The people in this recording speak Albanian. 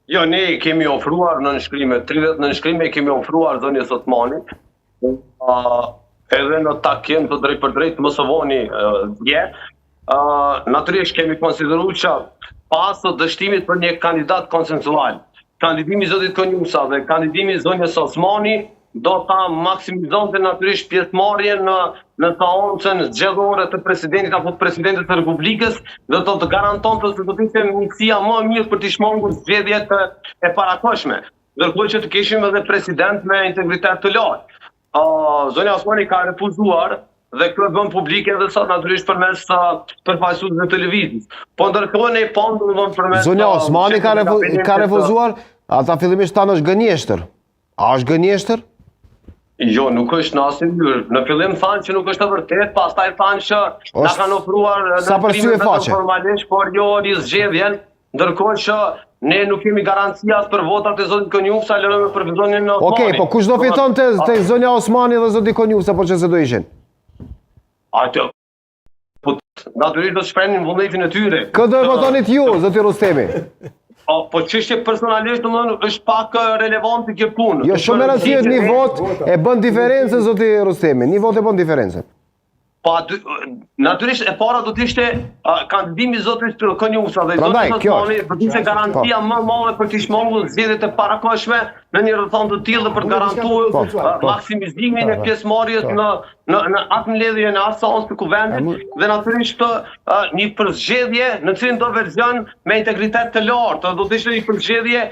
Jo, ne kemi ofruar në nënshkrime, 30 nënshkrime kemi ofruar zonjës Osmanit, edhe në takim të drejt për drejt mos voni dje. Natyrisht kemi konsideruar që pas të dështimit për një kandidat konsensual, kandidimi i zotit Konjusa dhe kandidimi i zonjës Osmani do ta maksimizonte natyrisht pjesëmarrjen në seancën zgjedhore të presidentit apo të presidentit të Republikës dhe do të garantonte se do të ishte mundësia më e mirë për të shmangur zgjedhjet e parakohshme. Ndërkohë që të kishim edhe president me integritet të lartë. Zonja Osmani ka refuzuar dhe kjo bën publike edhe sot natyrisht përmes përfaqësuesve të televizijës. Po ndërkohë ne pandëm përmes Zonja Osmani ka refuzuar, ata fillimisht tanë është gënjeshtër. A është gënjeshtër? Jo, nuk është në asnjë mënyrë. Në fillim thanë që nuk është e vërtetë, pastaj thanë që na kanë ofruar formalisht, por jo zgjedhjen, ndërkohë që ne nuk kemi garancia as për votat e zotit Konjusa, lërojmë për zonjën Osmani. Okej, po kush do fiton te zonja Osmani dhe zoti Konjusa, po çse do ishin? Atë po natyrisht do të shprehin vullnetin e tyre. Kë do e votonit ju, zoti Rustemi? Po çështje personalisht domethënë është pak relevante kjo punë. Jo, shumë e rëndësishme një vot e bën diferencën zoti Rustemi. Një vot e bën diferencën. Po natyrisht e para do të ishte kandidimi i zotit Konjusa dhe zotit Osmani, për të ishte garantia më e madhe për të shmangur zgjedhjet e parakohshme në një rrethon të tillë dhe për të garantuar maksimizimin e pjesëmarrjes në atë mbledhje në atë seancë të kuvendit dhe natyrisht një përzgjedhje në cilin do verzion me integritet të lartë, do të ishte një përzgjedhje